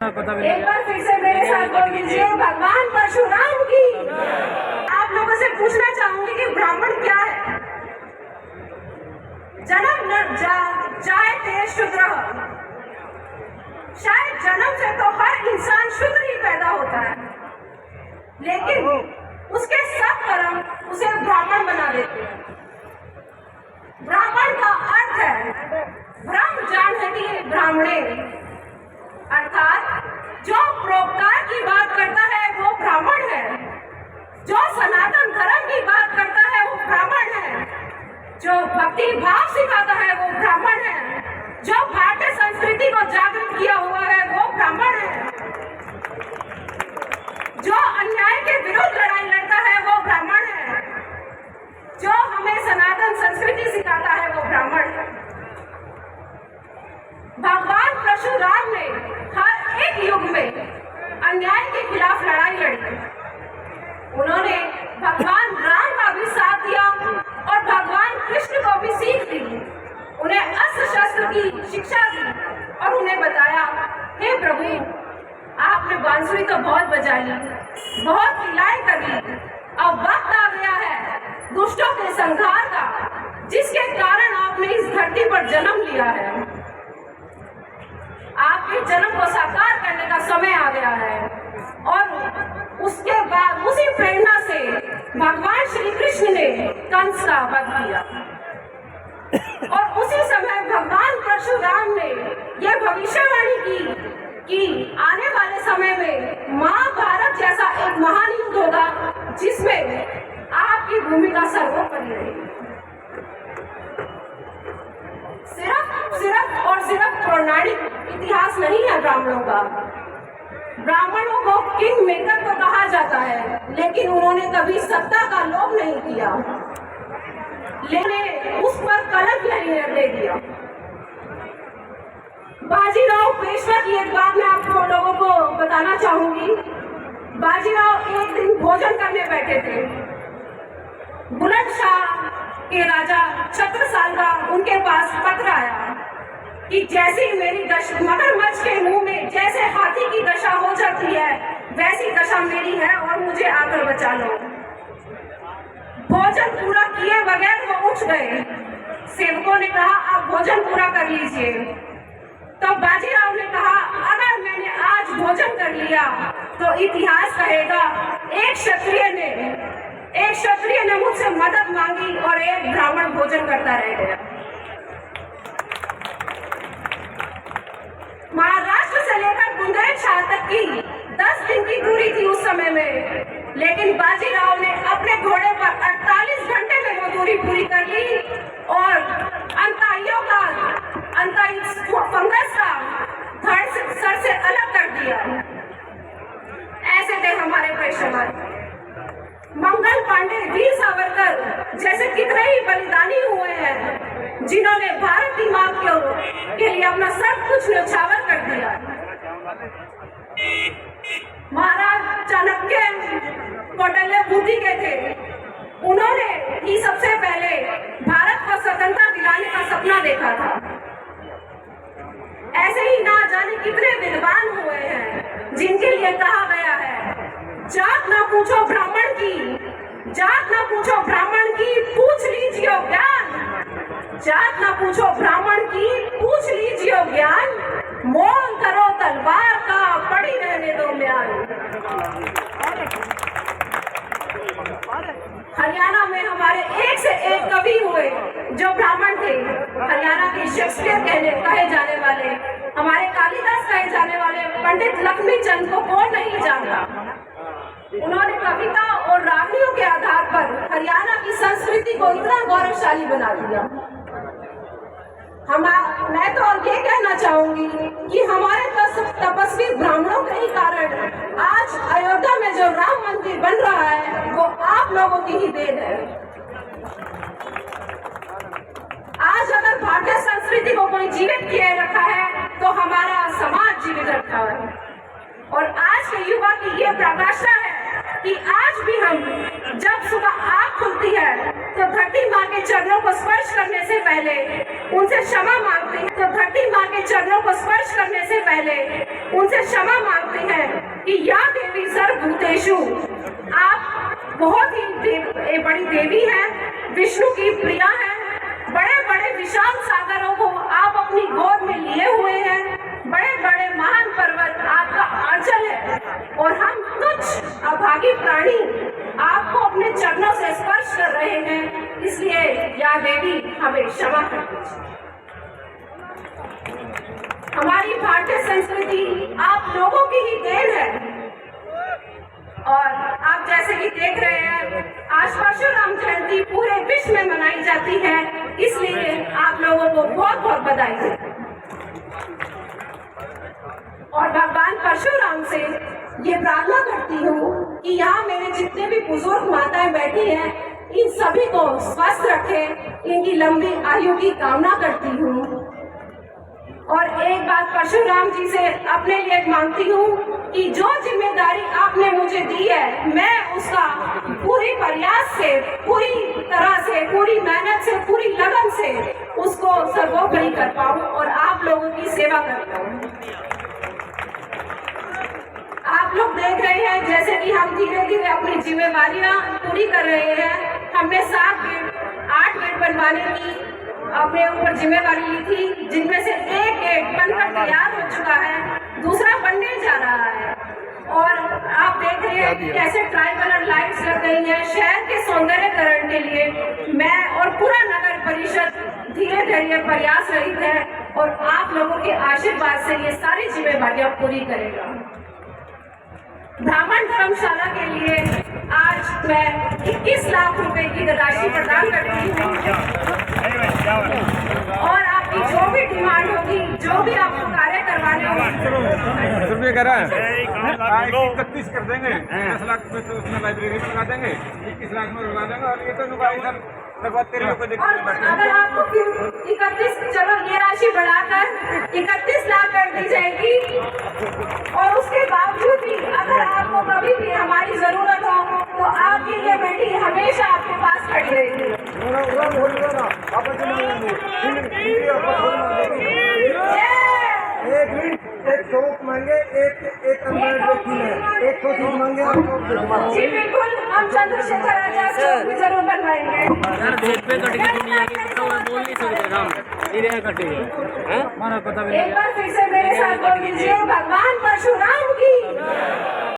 एक बार फिर से मेरे साथ बोल दीजिए, भगवान परशुराम की। आप लोगों से पूछना चाहूंगी कि ब्राह्मण क्या है। जन्म न जाए ते शूद्र। शायद जन्म से तो हर इंसान शूद्र ही पैदा होता है, लेकिन उसके सब कर्म उसे ब्राह्मण बना देते हैं। ब्राह्मण का अर्थ है ब्रह्म जानती ब्राह्मणे, अर्थात जो परोपकार की बात करता है वो ब्राह्मण है, जो सनातन धर्म की बात करता है वो ब्राह्मण है, जो भक्ति भाव सिखाता है वो ब्राह्मण है, जो भारतीय संस्कृति को जागृत किया हुआ है वो ब्राह्मण है, जो अन्याय के विरुद्ध लड़ाई लड़ता है वो ब्राह्मण है, जो हमें सनातन संस्कृति सिखाता है वो ब्राह्मण है। भगवान परशुराम ने हर एक युग में अन्याय के खिलाफ लड़ाई लड़ी। उन्होंने भगवान राम का भी साथ दिया और भगवान कृष्ण को भी सीख दी। उन्हें अस्त्र शस्त्र की शिक्षा दी और उन्हें बताया, हे प्रभु, आपने बांसुरी तो बहुत बजा ली, बहुत लीलाएं कर ली, अब वक्त आ गया है दुष्टों के संहार का, जिसके कारण आपने इस धरती पर जन्म लिया है। आपके जन्म को साकार करने का समय आ गया है। और उसके बाद उसी प्रेरणा से भगवान श्री कृष्ण ने कंस का वध किया और उसी समय भगवान परशुराम ने यह भविष्यवाणी की कि आने वाले समय में महाभारत जैसा एक महान युद्ध होगा, जिसमें आपकी भूमिका सर्वोपरि रहेगी। सिर्फ और सिर्फ पौराणिक इतिहास नहीं है ब्राह्मणों का। ब्राह्मणों को किंग मेकर तो कहा जाता है, लेकिन उन्होंने कभी सत्ता का लोभ नहीं किया, लेकिन उस पर कलंक नहीं दे दिया। बाजीराव पेशवा की एक बात मैं आप लोगों को बताना चाहूंगी। बाजीराव एक दिन भोजन करने बैठे थे। बुलंद शाह के राजा छत्रसाल का उनके पास पत्र आया कि जैसी मेरी मगरमच्छ के मुंह में जैसे हाथी की दशा हो जाती है, वैसी दशा मेरी है और मुझे आकर बचा लो। भोजन पूरा किए बगैर वो उठ गए। सेवकों ने कहा, आप भोजन पूरा कर लीजिए। तो बाजीराव ने कहा, अगर मैंने आज भोजन कर लिया तो इतिहास कहेगा एक क्षत्रिय ने मुझसे मदद मांगी और एक ब्राह्मण भोजन करता रह गया। महाराष्ट्र से लेकर बुंदेलखंड तक की 10 दिन की दूरी थी उस समय में, लेकिन बाजीराव ने अपने घोड़े पर 48 घंटे में वो दूरी पूरी कर ली और फंगस का धड़ सर से अलग कर दिया। ऐसे थे हमारे पेशेवर। मंगल पांडे, वीर सावरकर जैसे कितने ही बलिदानी हुए हैं, जिन्होंने भारत की मां के लिए अपना सब कुछ न्यौछावर कर दिया। महाराज चाणक्य कौटिल्य बुद्धि के थे। उन्होंने ही सबसे पहले भारत को स्वतंत्रता दिलाने का सपना देखा था। ऐसे ही ना जाने कितने विद्वान हुए हैं, जिनके लिए कहा गया है, जात ना पूछो ब्राह्मण की, जात ना पूछो ब्राह्मण की, पूछ लीजिए ज्ञान। जात ना पूछो ब्राह्मण की, पूछ लीजिए ज्ञान। मोल करो तलवार का, पड़ी रहने दो म्यान। हरियाणा में हमारे एक से एक कवि हुए जो ब्राह्मण थे। हरियाणा के शेक्सपियर कहे जाने वाले, हमारे कालिदास कहे जाने वाले पंडित लक्ष्मीचंद को कौन नहीं जानता। उन्होंने कविता और रागनियों के आधार पर हरियाणा की संस्कृति को इतना गौरवशाली बना दिया। मैं तो ये कहना चाहूंगी कि हमारे तपस्वी ब्राह्मणों के ही कारण आज अयोध्या में जो राम मंदिर बन रहा है वो आप लोगों की ही देन है। आज अगर भारतीय संस्कृति को कोई जीवित किए रखा है तो हमारा समाज जीवित रखा है। और आज के युवा की ये प्रकाशा है कि आज भी हम जब सुबह आँख खुलती है तो धरती माँ के चरणों को स्पर्श करने से पहले उनसे क्षमा मांगती है, तो धरती माँ के चरणों को स्पर्श करने से पहले उनसे क्षमा मांगती है कि या देवी सर्वभूतेषु, आप बहुत ही बड़ी देवी हैं, विष्णु की प्रिया हैं, बड़े बड़े विशाल सागरों को आप अपनी गोद में लिए हुए हैं, बड़े बड़े महान पर्वत आपका आंचल है, और हम तुच्छ अभागी प्राणी आपको अपने चरणों से स्पर्श कर रहे हैं, इसलिए या देवी हमें क्षमा कर दीजिए। हमारी भारतीय संस्कृति आप लोगों की ही देन है, और आप जैसे कि देख रहे हैं आज परशुराम जयंती पूरे विश्व में मनाई जाती है, इसलिए आप लोगों को बहुत बहुत बधाई है। और भगवान परशुराम से ये प्रार्थना करती हूँ कि यहाँ मेरे जितने भी बुजुर्ग माताएं बैठी हैं, इन सभी को स्वस्थ रखे, इनकी लंबी आयु की कामना करती हूँ। और एक बात परशुराम जी से अपने लिए मांगती हूँ कि जो जिम्मेदारी आपने मुझे दी है, मैं उसका पूरी प्रयास से, पूरी तरह से, पूरी मेहनत से, पूरी लगन से उसको सर्वोपरि कर पाऊँ और आप लोगों की सेवा कर पाऊँ। आप लोग देख रहे हैं जैसे कि हम धीरे धीरे अपनी जिम्मेवारियां पूरी कर रहे हैं। हमने 7 गेट 8 गेट बनवाने की अपने ऊपर जिम्मेवारी ली थी, जिनमें से एक गेट बनकर तैयार हो चुका है, दूसरा बनने जा रहा है। और आप देख रहे हैं कि कैसे ट्राई कलर लाइट्स लग गई हैं शहर के सौंदर्यकरण के लिए। मैं और पूरा नगर परिषद धीरे धीरे प्रयास रही है, और आप लोगों के आशीर्वाद से ये सारी जिम्मेवारियां पूरी करेगा। ब्राह्मण धर्मशाला के लिए आज मैं 21 लाख रुपए की राशि प्रदान करती हूँ, और आपकी जो भी डिमांड होगी, जो भी आपको कार्य करवाने होंगे, 31 कर देंगे, 10 लाख रुपए तो उसमें लाइब्रेरी लगा देंगे, 21 लाख में लगा देंगे, और ये तो लगभग 13 को देखते हैं। अगर आपको फिर 31, चलो ये राशि बढ़ाकर 31 लाख कर दी जाएगी, और उसके बावजूद भी अगर आपको कभी भी हमारी जरूरत हो तो आपकी ये बेटी हमेशा आपके पास खड़ी रहेगी। एक चौक मांगे, एक एक चीज मांगे। जी बिल्कुल, हम चंद्रशेखर आजाद चौक भी जरूर बनवाएंगे। एक बार फिर से मेरे साथ बोल दीजिए, भगवान परशुराम की।